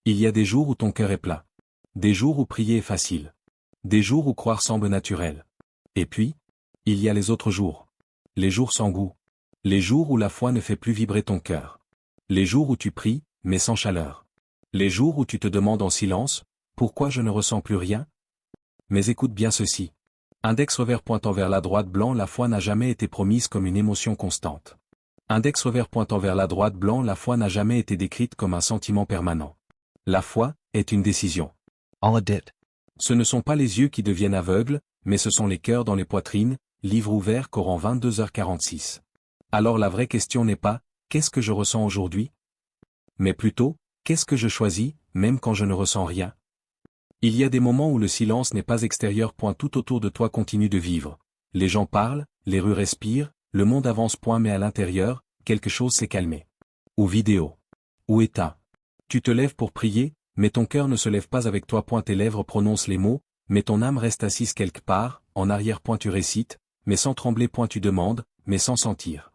Il y a des jours où ton cœur est plat. Des jours où prier est facile. Des jours où croire semble naturel. Et puis, il y a les autres jours. Les jours sans goût. Les jours où la foi ne fait plus vibrer ton cœur. Les jours où tu pries, mais sans chaleur. Les jours où tu te demandes en silence, pourquoi je ne ressens plus rien? Mais écoute bien ceci. Index revers pointant vers la droite blanc, la foi n'a jamais été promise comme une émotion constante. Index revers pointant vers la droite blanc, la foi n'a jamais été décrite comme un sentiment permanent. La foi est une décision. Ce ne sont pas les yeux qui deviennent aveugles, mais ce sont les cœurs dans les poitrines, livre ouvert Coran 22h46. Alors la vraie question n'est pas « qu'est-ce que je ressens aujourd'hui ?» mais plutôt « qu'est-ce que je choisis, même quand je ne ressens rien ?» Il y a des moments où le silence n'est pas extérieur. Tout autour de toi continue de vivre. Les gens parlent, les rues respirent, le monde avance. Mais à l'intérieur, quelque chose s'est calmé. Ou vidéo. Ou éteint. Tu te lèves pour prier, mais ton cœur ne se lève pas avec toi. Tes lèvres prononcent les mots, mais ton âme reste assise quelque part, en arrière. Tu récites, mais sans trembler. Tu demandes, mais sans sentir.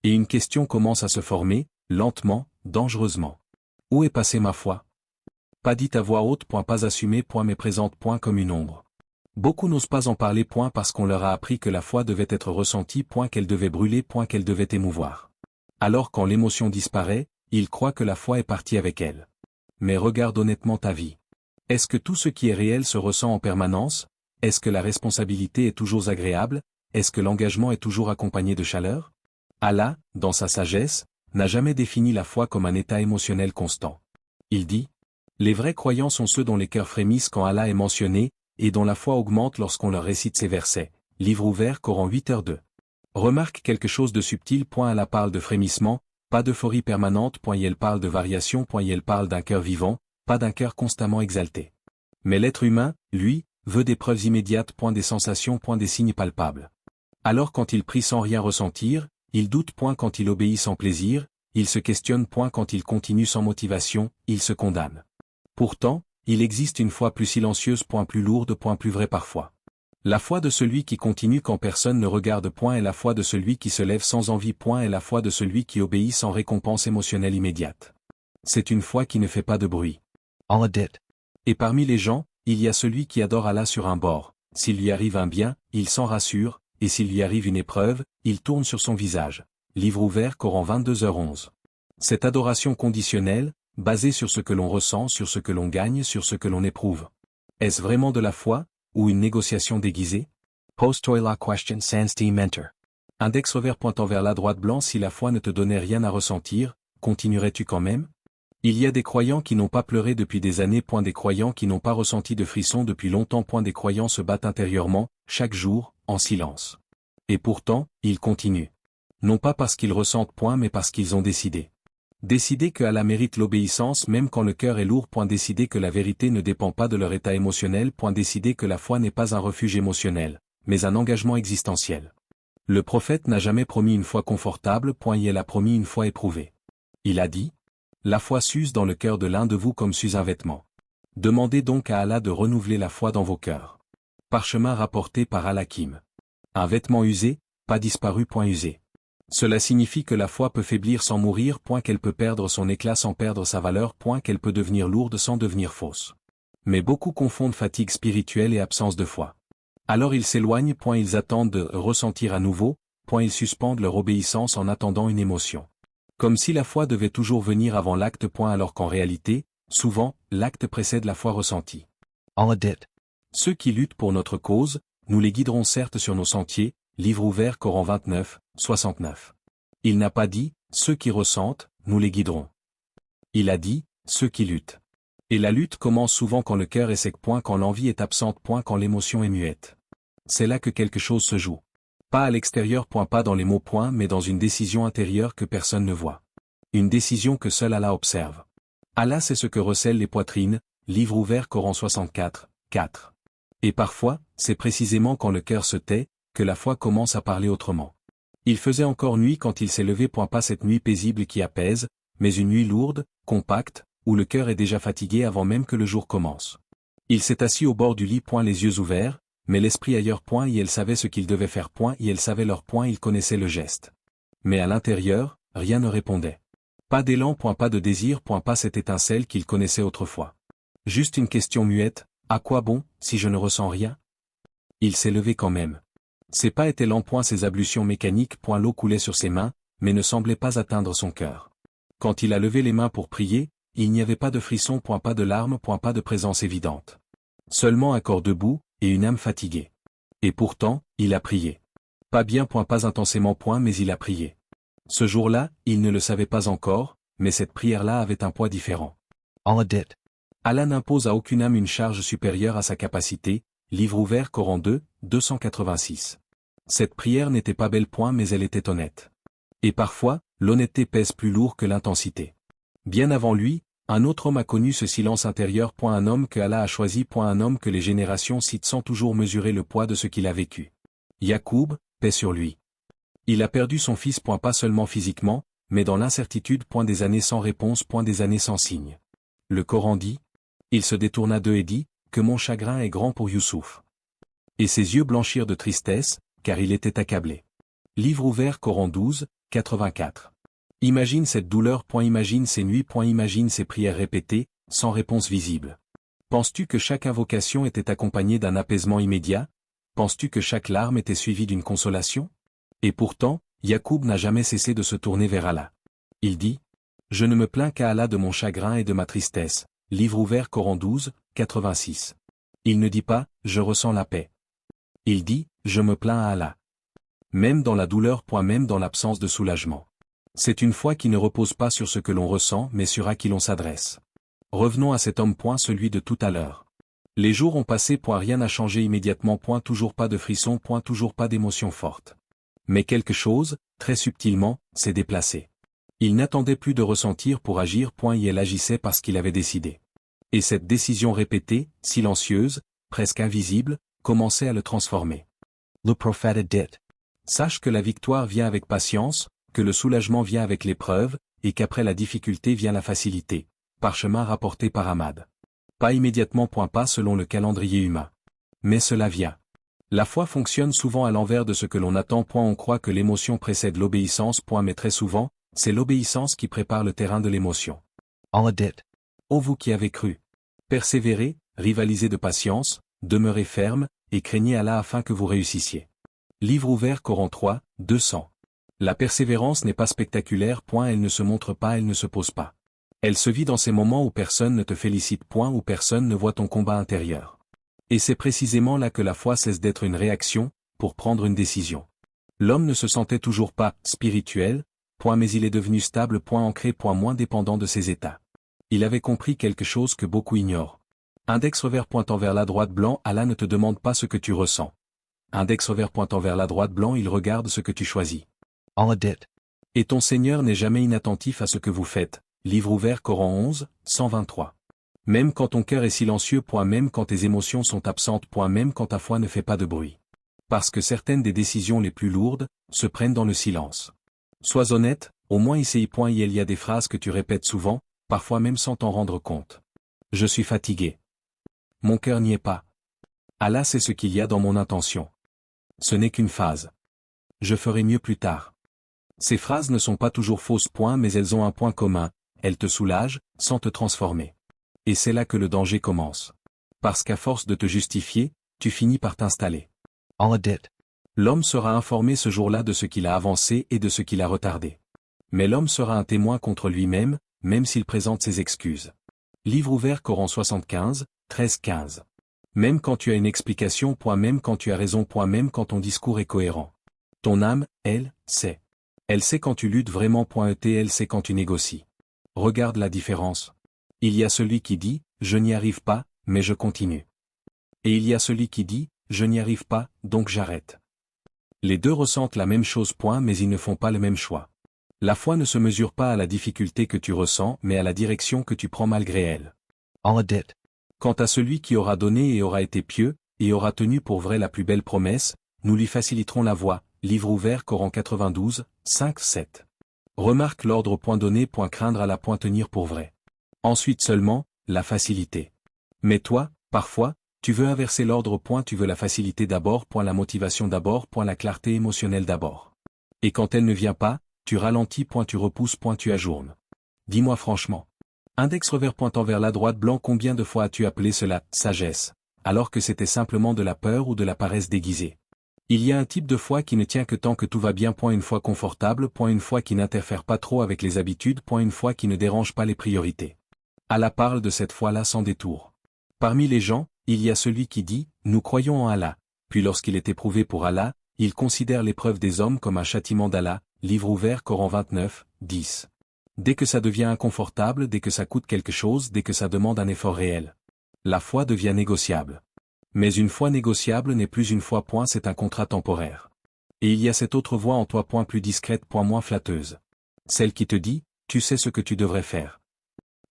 Et une question commence à se former, lentement, dangereusement. Où est passée ma foi? Pas dite à voix haute. Pas assumée. Mais présente. Comme une ombre. Beaucoup n'osent pas en parler. Parce qu'on leur a appris que la foi devait être ressentie. Qu'elle devait brûler. Qu'elle devait émouvoir. Alors quand l'émotion disparaît, ils croient que la foi est partie avec elle. Mais regarde honnêtement ta vie. Est-ce que tout ce qui est réel se ressent en permanence? Est-ce que la responsabilité est toujours agréable? Est-ce que l'engagement est toujours accompagné de chaleur? Allah, dans sa sagesse, n'a jamais défini la foi comme un état émotionnel constant. Il dit: les vrais croyants sont ceux dont les cœurs frémissent quand Allah est mentionné, et dont la foi augmente lorsqu'on leur récite ces versets. Livre ouvert Coran 8h2. Remarque quelque chose de subtil. Allah parle de frémissement, pas d'euphorie permanente. Elle parle de variation. Elle parle d'un cœur vivant, pas d'un cœur constamment exalté. Mais l'être humain, lui, veut des preuves immédiates. Des sensations. Des signes palpables. Alors quand il prie sans rien ressentir, il doute. Quand il obéit sans plaisir, il se questionne. Quand il continue sans motivation, il se condamne. Pourtant, il existe une foi plus silencieuse. Plus lourde. Plus vraie parfois. La foi de celui qui continue quand personne ne regarde. Est la foi de celui qui se lève sans envie. Est la foi de celui qui obéit sans récompense émotionnelle immédiate. C'est une foi qui ne fait pas de bruit. Et parmi les gens, il y a celui qui adore Allah sur un bord. S'il lui arrive un bien, il s'en rassure, et s'il lui arrive une épreuve, il tourne sur son visage. Livre ouvert Coran 22h11. Cette adoration conditionnelle, basée sur ce que l'on ressent, sur ce que l'on gagne, sur ce que l'on éprouve. Est-ce vraiment de la foi, ou une négociation déguisée? Post-toilet question sans mentor. Index revers pointant vers la droite blanc. Si la foi ne te donnait rien à ressentir, continuerais-tu quand même? Il y a des croyants qui n'ont pas pleuré depuis des années. Des croyants qui n'ont pas ressenti de frissons depuis longtemps. Des croyants se battent intérieurement, chaque jour, en silence. Et pourtant, ils continuent. Non pas parce qu'ils ressentent. Mais parce qu'ils ont décidé. Décider que Allah mérite l'obéissance même quand le cœur est lourd. Décider que la vérité ne dépend pas de leur état émotionnel. Décider que la foi n'est pas un refuge émotionnel, mais un engagement existentiel. Le prophète n'a jamais promis une foi confortable. Il a promis une foi éprouvée. Il a dit: la foi s'use dans le cœur de l'un de vous comme s'use un vêtement. Demandez donc à Allah de renouveler la foi dans vos cœurs. Parchemin rapporté par Al-Hakim. Un vêtement usé, pas disparu. Usé. Cela signifie que la foi peut faiblir sans mourir. Qu'elle peut perdre son éclat sans perdre sa valeur. Qu'elle peut devenir lourde sans devenir fausse. Mais beaucoup confondent fatigue spirituelle et absence de foi. Alors ils s'éloignent. Ils attendent de ressentir à nouveau. Ils suspendent leur obéissance en attendant une émotion. Comme si la foi devait toujours venir avant l'acte. Alors qu'en réalité, souvent, l'acte précède la foi ressentie. Ceux qui luttent pour notre cause, nous les guiderons certes sur nos sentiers. Livre ouvert Coran 29, 69. Il n'a pas dit, ceux qui ressentent, nous les guiderons. Il a dit, ceux qui luttent. Et la lutte commence souvent quand le cœur est sec. Quand l'envie est absente. Quand l'émotion est muette. C'est là que quelque chose se joue. Pas à l'extérieur. Pas dans les mots. Mais dans une décision intérieure que personne ne voit. Une décision que seul Allah observe. Allah sait ce que recèlent les poitrines. Livre ouvert Coran 64, 4. Et parfois, c'est précisément quand le cœur se tait, que la foi commence à parler autrement. Il faisait encore nuit quand il s'est levé. Pas cette nuit paisible qui apaise, mais une nuit lourde, compacte, où le cœur est déjà fatigué avant même que le jour commence. Il s'est assis au bord du lit. Les yeux ouverts, mais l'esprit ailleurs. Et elle savait ce qu'il devait faire. Et elle savait leur. Il connaissait le geste. Mais à l'intérieur, rien ne répondait. Pas d'élan, pas de désir, pas cette étincelle qu'il connaissait autrefois. Juste une question muette, à quoi bon, si je ne ressens rien? Il s'est levé quand même. Ses pas étaient lents, ses ablutions mécaniques, l'eau coulait sur ses mains, mais ne semblait pas atteindre son cœur. Quand il a levé les mains pour prier, il n'y avait pas de frisson, pas de larmes, pas de présence évidente. Seulement un corps debout, et une âme fatiguée. Et pourtant, il a prié. Pas bien, pas intensément, mais il a prié. Ce jour-là, il ne le savait pas encore, mais cette prière-là avait un poids différent. Allah dit. Allah n'impose à aucune âme une charge supérieure à sa capacité, livre ouvert Coran 2, 286. Cette prière n'était pas belle, mais elle était honnête. Et parfois, l'honnêteté pèse plus lourd que l'intensité. Bien avant lui, un autre homme a connu ce silence intérieur, un homme que Allah a choisi, un homme que les générations citent sans toujours mesurer le poids de ce qu'il a vécu. Yacoub, paix sur lui. Il a perdu son fils, pas seulement physiquement, mais dans l'incertitude, des années sans réponse, des années sans signe. Le Coran dit, il se détourna d'eux et dit, que mon chagrin est grand pour Youssouf. Et ses yeux blanchirent de tristesse, car il était accablé. Livre ouvert Coran 12, 84. Imagine cette douleur, imagine ces nuits, imagine ces prières répétées, sans réponse visible. Penses-tu que chaque invocation était accompagnée d'un apaisement immédiat? Penses-tu que chaque larme était suivie d'une consolation? Et pourtant, Yacoub n'a jamais cessé de se tourner vers Allah. Il dit, je ne me plains qu'à Allah de mon chagrin et de ma tristesse. Livre ouvert Coran 12, 86. Il ne dit pas, je ressens la paix. Il dit, je me plains à Allah. Même dans la douleur, même dans l'absence de soulagement. C'est une foi qui ne repose pas sur ce que l'on ressent, mais sur à qui l'on s'adresse. Revenons à cet homme, celui de tout à l'heure. Les jours ont passé, rien n'a changé immédiatement, toujours pas de frisson, toujours pas d'émotion forte. Mais quelque chose, très subtilement, s'est déplacé. Il n'attendait plus de ressentir pour agir, et elle agissait parce qu'il avait décidé. Et cette décision répétée, silencieuse, presque invisible, commençait à le transformer. Le prophète dit. Sache que la victoire vient avec patience, que le soulagement vient avec l'épreuve, et qu'après la difficulté vient la facilité. Parchemin rapporté par Ahmad. Pas immédiatement, pas selon le calendrier humain. Mais cela vient. La foi fonctionne souvent à l'envers de ce que l'on attend, on croit que l'émotion précède l'obéissance, mais très souvent, c'est l'obéissance qui prépare le terrain de l'émotion. Allah dit. Ô vous qui avez cru, persévérez, rivalisez de patience, demeurez ferme, et craignez Allah afin que vous réussissiez. Livre ouvert Coran 3, 200. La persévérance n'est pas spectaculaire, elle ne se montre pas, elle ne se pose pas. Elle se vit dans ces moments où personne ne te félicite, où personne ne voit ton combat intérieur. Et c'est précisément là que la foi cesse d'être une réaction, pour prendre une décision. L'homme ne se sentait toujours pas spirituel, mais il est devenu stable, ancré, moins dépendant de ses états. Il avait compris quelque chose que beaucoup ignorent. Index revers pointant vers la droite blanc, Allah ne te demande pas ce que tu ressens. Index revers pointant vers la droite blanc, il regarde ce que tu choisis. Allah dit. Et ton Seigneur n'est jamais inattentif à ce que vous faites. Livre ouvert Coran 11, 123. Même quand ton cœur est silencieux, même quand tes émotions sont absentes, même quand ta foi ne fait pas de bruit. Parce que certaines des décisions les plus lourdes, se prennent dans le silence. Sois honnête, au moins ici, il y a des phrases que tu répètes souvent, parfois même sans t'en rendre compte. Je suis fatigué. Mon cœur n'y est pas. Allah sait ce qu'il y a dans mon intention. Ce n'est qu'une phase. Je ferai mieux plus tard. Ces phrases ne sont pas toujours fausses, mais elles ont un point commun, elles te soulagent, sans te transformer. Et c'est là que le danger commence. Parce qu'à force de te justifier, tu finis par t'installer. Allah dit. L'homme sera informé ce jour-là de ce qu'il a avancé et de ce qu'il a retardé. Mais l'homme sera un témoin contre lui-même, même s'il présente ses excuses. Livre ouvert Coran 75, 13-15. Même quand tu as une explication, même quand tu as raison, même quand ton discours est cohérent. Ton âme, elle, sait. Elle sait quand tu luttes vraiment, elle sait quand tu négocies. Regarde la différence. Il y a celui qui dit, je n'y arrive pas, mais je continue. Et il y a celui qui dit, je n'y arrive pas, donc j'arrête. Les deux ressentent la même chose, mais ils ne font pas le même choix. La foi ne se mesure pas à la difficulté que tu ressens, mais à la direction que tu prends malgré elle. Allah dit. Quant à celui qui aura donné et aura été pieux, et aura tenu pour vrai la plus belle promesse, nous lui faciliterons la voie. Livre ouvert Coran 92, 5, 7. Remarque l'ordre donné, craindre à la tenir pour vrai. Ensuite seulement, la facilité. Mais toi, parfois, tu veux inverser l'ordre, tu veux la facilité d'abord, la motivation d'abord, la clarté émotionnelle d'abord. Et quand elle ne vient pas, tu ralentis, tu repousses, tu ajournes. Dis-moi franchement. Index revers pointant vers la droite blanc, combien de fois as-tu appelé cela « sagesse » alors que c'était simplement de la peur ou de la paresse déguisée? Il y a un type de foi qui ne tient que tant que tout va bien. Une foi confortable. Une foi qui n'interfère pas trop avec les habitudes. Une foi qui ne dérange pas les priorités. Allah parle de cette foi-là sans détour. Parmi les gens, il y a celui qui dit « Nous croyons en Allah », puis lorsqu'il est éprouvé pour Allah, il considère l'épreuve des hommes comme un châtiment d'Allah. Livre ouvert Coran 29, 10. Dès que ça devient inconfortable, dès que ça coûte quelque chose, dès que ça demande un effort réel, la foi devient négociable. Mais une foi négociable n'est plus une foi. C'est un contrat temporaire. Et il y a cette autre voix en toi. Plus discrète. Moins flatteuse. Celle qui te dit « Tu sais ce que tu devrais faire ».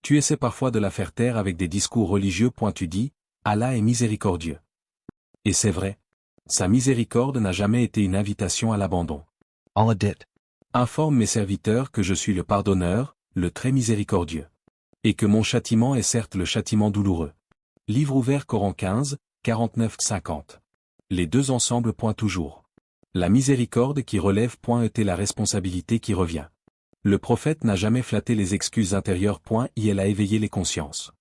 Tu essaies parfois de la faire taire avec des discours religieux. Tu dis « Allah est miséricordieux ». Et c'est vrai. Sa miséricorde n'a jamais été une invitation à l'abandon. Allah dit. Informe mes serviteurs que je suis le pardonneur, le très miséricordieux. Et que mon châtiment est certes le châtiment douloureux. Livre ouvert Coran 15, 49-50. Les deux ensemble. Toujours. La miséricorde qui relève. Était la responsabilité qui revient. Le prophète n'a jamais flatté les excuses intérieures. Il a éveillé les consciences.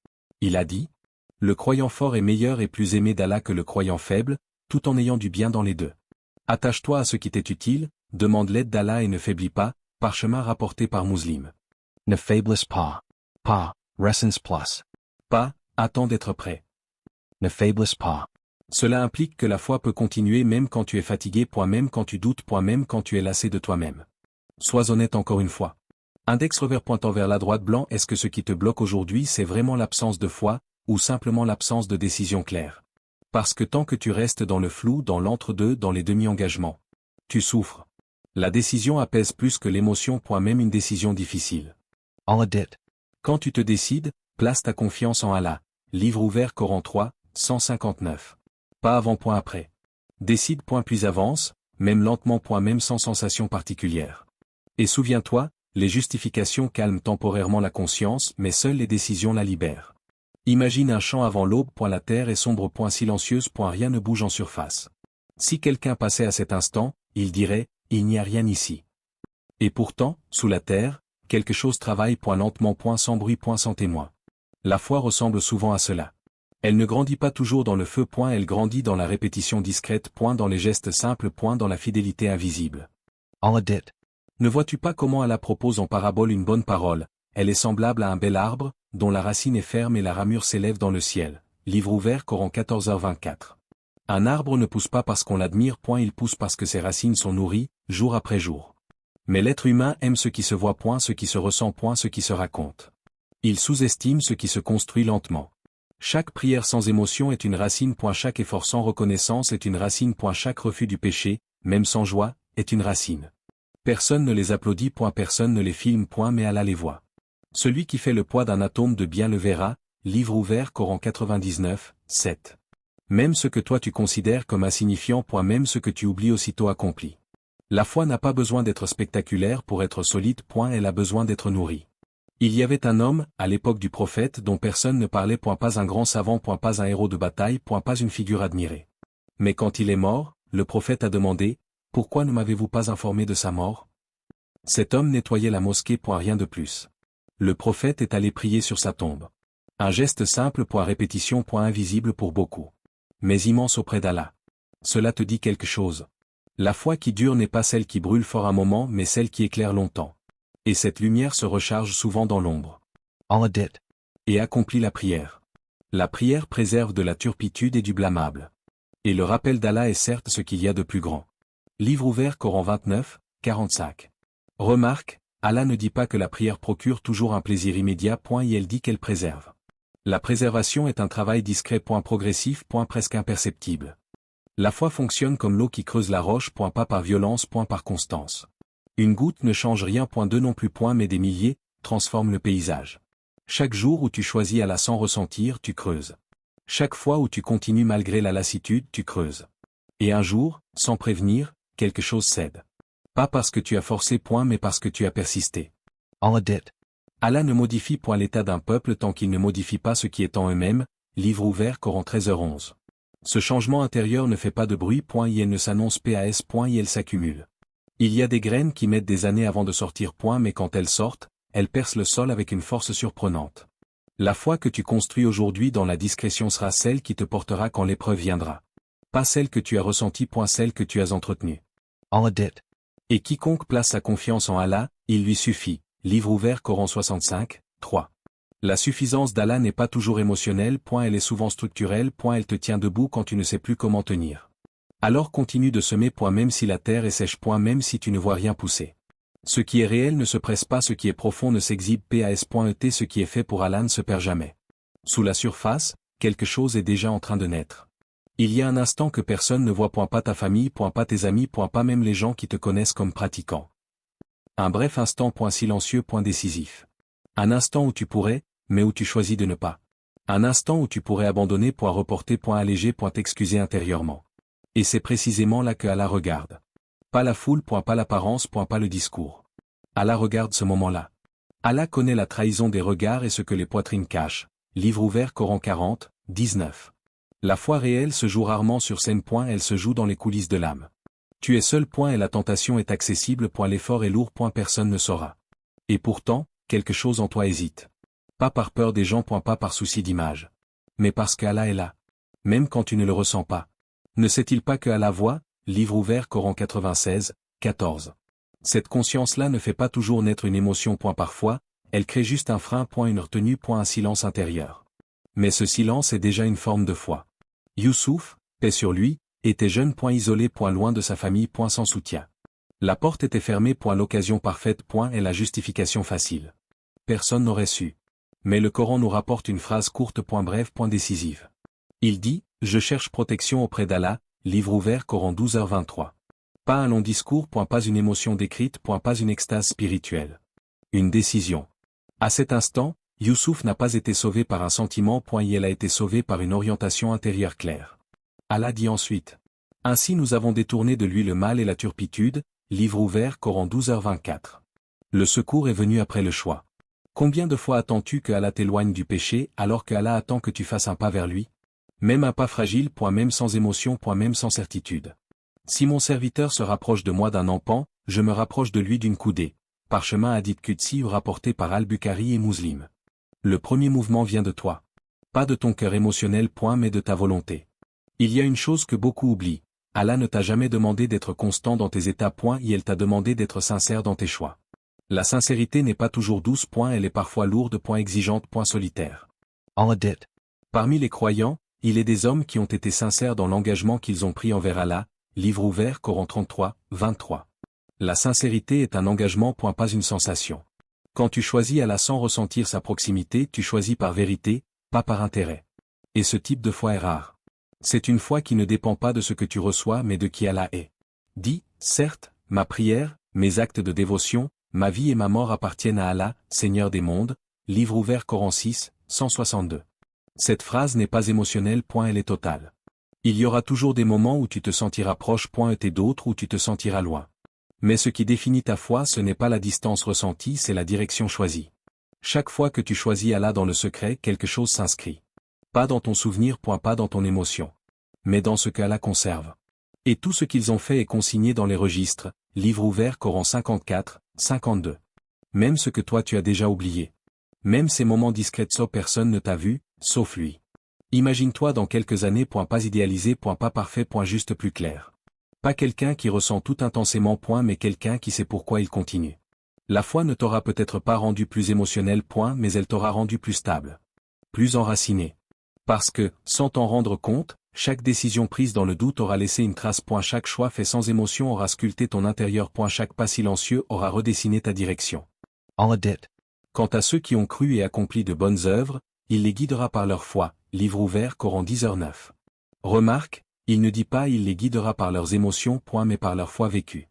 Il a dit « Le croyant fort est meilleur et plus aimé d'Allah que le croyant faible, tout en ayant du bien dans les deux. Attache-toi à ce qui t'est utile, demande l'aide d'Allah et ne faiblis pas. » Parchemin rapporté par Muslim. Ne faiblesse pas. Pas, resens plus. Pas, attends d'être prêt. Ne faiblesse pas. Cela implique que la foi peut continuer même quand tu es fatigué. Même quand tu doutes. Même quand tu es lassé de toi-même. Sois honnête encore une fois. Index revers pointant vers la droite blanc. Est-ce que ce qui te bloque aujourd'hui c'est vraiment l'absence de foi, ou simplement l'absence de décision claire? Parce que tant que tu restes dans le flou, dans l'entre-deux, dans les demi-engagements, tu souffres. La décision apaise plus que l'émotion. Même une décision difficile. Allah dit. Quand tu te décides, place ta confiance en Allah. Livre ouvert Coran 3, 159. Pas avant. Après. Décide. Puis avance, même lentement. Même sans sensation particulière. Et souviens-toi, les justifications calment temporairement la conscience, mais seules les décisions la libèrent. Imagine un champ avant l'aube. La terre est sombre. Silencieuse. Rien ne bouge en surface. Si quelqu'un passait à cet instant, il dirait « Il n'y a rien ici ». Et pourtant, sous la terre, quelque chose travaille. Lentement. Sans bruit. Sans témoin. La foi ressemble souvent à cela. Elle ne grandit pas toujours dans le feu. Elle grandit dans la répétition discrète. Dans les gestes simples. Dans la fidélité invisible. Allah dit. Ne vois-tu pas comment Allah propose en parabole une bonne parole? Elle est semblable à un bel arbre, dont la racine est ferme et la ramure s'élève dans le ciel. Livre ouvert Coran 14h24. Un arbre ne pousse pas parce qu'on l'admire. Il pousse parce que ses racines sont nourries, jour après jour. Mais l'être humain aime ce qui se voit. Ce qui se ressent. Ce qui se raconte. Il sous-estime ce qui se construit lentement. Chaque prière sans émotion est une racine. Chaque effort sans reconnaissance est une racine. Chaque refus du péché, même sans joie, est une racine. Personne ne les applaudit. Personne ne les filme. Mais Allah les voit. Celui qui fait le poids d'un atome de bien le verra. Livre ouvert Coran 99, 7. Même ce que toi tu considères comme insignifiant. Même ce que tu oublies aussitôt accompli. La foi n'a pas besoin d'être spectaculaire pour être solide. Elle a besoin d'être nourrie. Il y avait un homme, à l'époque du prophète, dont personne ne parlait. Pas un grand savant. Pas un héros de bataille. Pas une figure admirée. Mais quand il est mort, le prophète a demandé « Pourquoi ne m'avez-vous pas informé de sa mort ?» Cet homme nettoyait la mosquée. Rien de plus. Le prophète est allé prier sur sa tombe. Un geste simple. Répétition. Invisible pour beaucoup. Mais immense auprès d'Allah. Cela te dit quelque chose. La foi qui dure n'est pas celle qui brûle fort un moment, mais celle qui éclaire longtemps. Et cette lumière se recharge souvent dans l'ombre. Allah dit. Et accomplit la prière. La prière préserve de la turpitude et du blâmable. Et le rappel d'Allah est certes ce qu'il y a de plus grand. Livre ouvert Coran 29, 45. Remarque, Allah ne dit pas que la prière procure toujours un plaisir immédiat. Et elle dit qu'elle préserve. La préservation est un travail discret. Progressif. Presque imperceptible. La foi fonctionne comme l'eau qui creuse la roche. Pas par violence. Par constance. Une goutte ne change rien. Deux non plus. Mais des milliers, transforment le paysage. Chaque jour où tu choisis Allah sans ressentir, tu creuses. Chaque fois où tu continues malgré la lassitude, tu creuses. Et un jour, sans prévenir, quelque chose cède. Pas parce que tu as forcé. Mais parce que tu as persisté. Allah dit. Allah ne modifie point l'état d'un peuple tant qu'il ne modifie pas ce qui est en eux-mêmes. Livre ouvert Coran 13h11. Ce changement intérieur ne fait pas de bruit. Et elle ne s'annonce pas. Et elle s'accumule. Il y a des graines qui mettent des années avant de sortir. Mais quand elles sortent, elle perce le sol avec une force surprenante. La foi que tu construis aujourd'hui dans la discrétion sera celle qui te portera quand l'épreuve viendra. Pas celle que tu as ressentie, celle que tu as entretenue. Allah dit. Et quiconque place sa confiance en Allah, il lui suffit. Livre ouvert Coran 65, 3. La suffisance d'Allah n'est pas toujours émotionnelle, elle est souvent structurelle, elle te tient debout quand tu ne sais plus comment tenir. Alors continue de semer, même si la terre est sèche, même si tu ne vois rien pousser. Ce qui est réel ne se presse pas, ce qui est profond ne s'exhibe, pas.et ce qui est fait pour Allah ne se perd jamais. Sous la surface, quelque chose est déjà en train de naître. Il y a un instant que personne ne voit, pas ta famille, pas tes amis, pas même les gens qui te connaissent comme pratiquant. Un bref instant, silencieux, décisif. Un instant où tu pourrais, mais où tu choisis de ne pas. Un instant où tu pourrais abandonner, reporter, alléger, t'excuser intérieurement. Et c'est précisément là que Allah regarde. Pas la foule, pas l'apparence, pas le discours. Allah regarde ce moment-là. Allah connaît la trahison des regards et ce que les poitrines cachent. Livre ouvert Coran 40, 19. La foi réelle se joue rarement sur scène, elle se joue dans les coulisses de l'âme. Tu es seul, et la tentation est accessible, l'effort est lourd, personne ne saura. Et pourtant, quelque chose en toi hésite. Pas par peur des gens, pas par souci d'image. Mais parce qu'Allah est là. Même quand tu ne le ressens pas. Ne sait-il pas que Allah voit? Livre ouvert Coran 96, 14. Cette conscience-là ne fait pas toujours naître une émotion, parfois, elle crée juste un frein, une retenue, un silence intérieur. Mais ce silence est déjà une forme de foi. Youssouf, paix sur lui, était jeune, isolé, loin de sa famille, sans soutien. La porte était fermée, l'occasion parfaite, et la justification facile. Personne n'aurait su. Mais le Coran nous rapporte une phrase courte, brève, décisive. Il dit, je cherche protection auprès d'Allah, livre ouvert Coran 12h23. Pas un long discours, pas une émotion décrite, pas une extase spirituelle. Une décision. À cet instant, Youssouf n'a pas été sauvé par un sentiment, il a été sauvé par une orientation intérieure claire. Allah dit ensuite. Ainsi nous avons détourné de lui le mal et la turpitude, livre ouvert Coran 12h24. Le secours est venu après le choix. Combien de fois attends-tu que Allah t'éloigne du péché alors que Allah attend que tu fasses un pas vers lui? Même un pas fragile, même sans émotion, même sans certitude. Si mon serviteur se rapproche de moi d'un empan, je me rapproche de lui d'une coudée. Parchemin Hadith Qudsi rapporté par Al-Bukhari et Muslim. Le premier mouvement vient de toi. Pas de ton cœur émotionnel, mais de ta volonté. Il y a une chose que beaucoup oublient. Allah ne t'a jamais demandé d'être constant dans tes états, et elle t'a demandé d'être sincère dans tes choix. La sincérité n'est pas toujours douce, elle est parfois lourde, exigeante, solitaire. Allah dit. Parmi les croyants, il est des hommes qui ont été sincères dans l'engagement qu'ils ont pris envers Allah, livre ouvert Coran 33, 23. La sincérité est un engagement, pas une sensation. Quand tu choisis Allah sans ressentir sa proximité, tu choisis par vérité, pas par intérêt. Et ce type de foi est rare. C'est une foi qui ne dépend pas de ce que tu reçois mais de qui Allah est. Dis, certes, ma prière, mes actes de dévotion, ma vie et ma mort appartiennent à Allah, Seigneur des mondes, livre ouvert Coran 6, 162. Cette phrase n'est pas émotionnelle, elle est totale. Il y aura toujours des moments où tu te sentiras proche, et d'autres où tu te sentiras loin. Mais ce qui définit ta foi, ce n'est pas la distance ressentie, c'est la direction choisie. Chaque fois que tu choisis Allah dans le secret, quelque chose s'inscrit. Pas dans ton souvenir, pas dans ton émotion. Mais dans ce qu'Allah conserve. Et tout ce qu'ils ont fait est consigné dans les registres, livre ouvert Coran 54, 52. Même ce que toi tu as déjà oublié. Même ces moments discrets, personne ne t'a vu, sauf lui. Imagine-toi dans quelques années, pas idéalisé, pas parfait, juste plus clair. Pas quelqu'un qui ressent tout intensément, mais quelqu'un qui sait pourquoi il continue. La foi ne t'aura peut-être pas rendu plus émotionnel, mais elle t'aura rendu plus stable. Plus enraciné. Parce que, sans t'en rendre compte, chaque décision prise dans le doute aura laissé une trace, chaque choix fait sans émotion aura sculpté ton intérieur, chaque pas silencieux aura redessiné ta direction. Allah dit. Quant à ceux qui ont cru et accompli de bonnes œuvres, il les guidera par leur foi, livre ouvert Coran 10h9. Remarque, il ne dit pas il les guidera par leurs émotions, mais par leur foi vécue.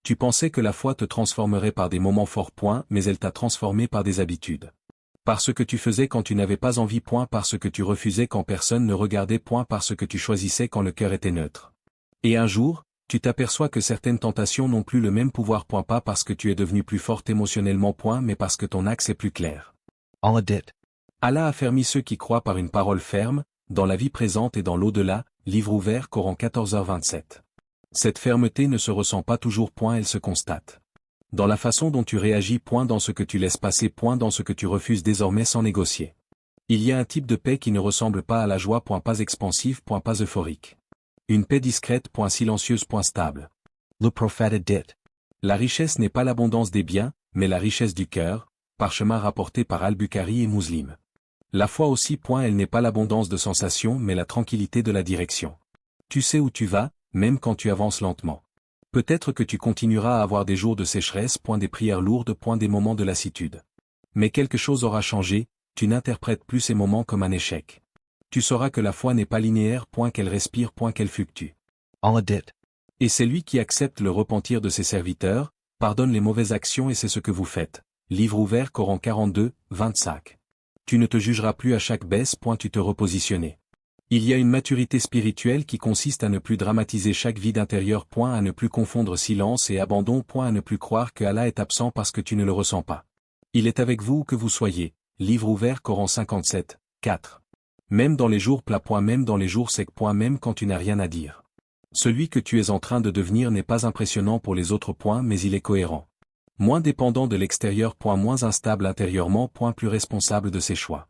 Tu pensais que la foi te transformerait par des moments forts, mais elle t'a transformé par des habitudes. Par ce que tu faisais quand tu n'avais pas envie, par ce que tu refusais quand personne ne regardait, par ce que tu choisissais quand le cœur était neutre. Et un jour, tu t'aperçois que certaines tentations n'ont plus le même pouvoir, pas parce que tu es devenu plus forte émotionnellement, mais parce que ton axe est plus clair. Allah dit. Allah affermit ceux qui croient par une parole ferme, dans la vie présente et dans l'au-delà, livre ouvert Coran 14h27. Cette fermeté ne se ressent pas toujours, elle se constate. Dans la façon dont tu réagis, point dans ce que tu laisses passer, point dans ce que tu refuses désormais sans négocier. Il y a un type de paix qui ne ressemble pas à la joie, point pas expansive, point pas euphorique. Une paix discrète, point silencieuse, point stable. Le prophète dit. La richesse n'est pas l'abondance des biens, mais la richesse du cœur, parchemin rapporté par Al-Bukhari et Muslim. La foi aussi, point elle n'est pas l'abondance de sensations, mais la tranquillité de la direction. Tu sais où tu vas, même quand tu avances lentement. Peut-être que tu continueras à avoir des jours de sécheresse, point des prières lourdes, point des moments de lassitude. Mais quelque chose aura changé, tu n'interprètes plus ces moments comme un échec. Tu sauras que la foi n'est pas linéaire, point qu'elle respire, point qu'elle fluctue. Allah dit. Et c'est lui qui accepte le repentir de ses serviteurs, pardonne les mauvaises actions et c'est ce que vous faites. Livre ouvert Coran 42, 25. Tu ne te jugeras plus à chaque baisse, point tu te repositionner. Il y a une maturité spirituelle qui consiste à ne plus dramatiser chaque vide intérieur, point à ne plus confondre silence et abandon, point à ne plus croire que Allah est absent parce que tu ne le ressens pas. Il est avec vous où que vous soyez. Livre ouvert Coran 57, 4. Même dans les jours plats, point même dans les jours secs, point même quand tu n'as rien à dire. Celui que tu es en train de devenir n'est pas impressionnant pour les autres, point mais il est cohérent. Moins dépendant de l'extérieur, point moins instable intérieurement, point plus responsable de ses choix.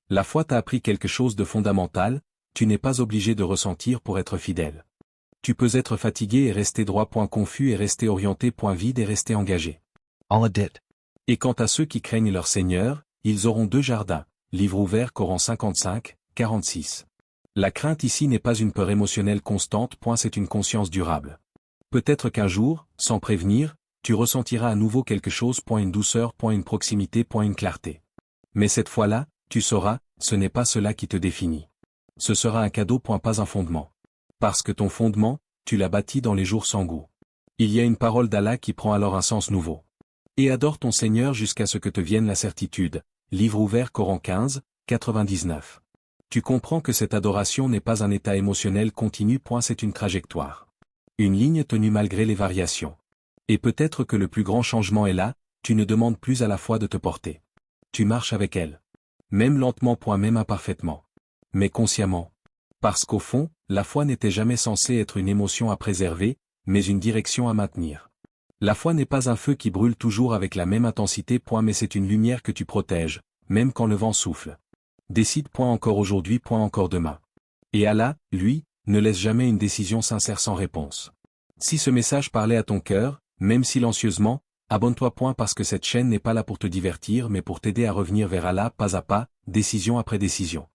La foi t'a appris quelque chose de fondamental, tu n'es pas obligé de ressentir pour être fidèle. Tu peux être fatigué et rester droit, point confus et rester orienté, point vide et rester engagé. Allah dit. Et quant à ceux qui craignent leur Seigneur, ils auront 2 jardins. Livre ouvert Coran 55, 46. La crainte ici n'est pas une peur émotionnelle constante, point c'est une conscience durable. Peut-être qu'un jour, sans prévenir, tu ressentiras à nouveau quelque chose, point une douceur, point une proximité, point une clarté. Mais cette fois-là, tu sauras, ce n'est pas cela qui te définit. Ce sera un cadeau, point pas un fondement. Parce que ton fondement, tu l'as bâti dans les jours sans goût. Il y a une parole d'Allah qui prend alors un sens nouveau. Et adore ton Seigneur jusqu'à ce que te vienne la certitude. Livre ouvert Coran 15, 99. Tu comprends que cette adoration n'est pas un état émotionnel continu, point c'est une trajectoire. Une ligne tenue malgré les variations. Et peut-être que le plus grand changement est là, tu ne demandes plus à la foi de te porter. Tu marches avec elle. Même lentement, point même imparfaitement. Mais consciemment. Parce qu'au fond, la foi n'était jamais censée être une émotion à préserver, mais une direction à maintenir. La foi n'est pas un feu qui brûle toujours avec la même intensité, point mais c'est une lumière que tu protèges, même quand le vent souffle. Décide, point encore aujourd'hui, point encore demain. Et Allah, lui, ne laisse jamais une décision sincère sans réponse. Si ce message parlait à ton cœur, même silencieusement, abonne-toi, point parce que cette chaîne n'est pas là pour te divertir mais pour t'aider à revenir vers Allah pas à pas, décision après décision.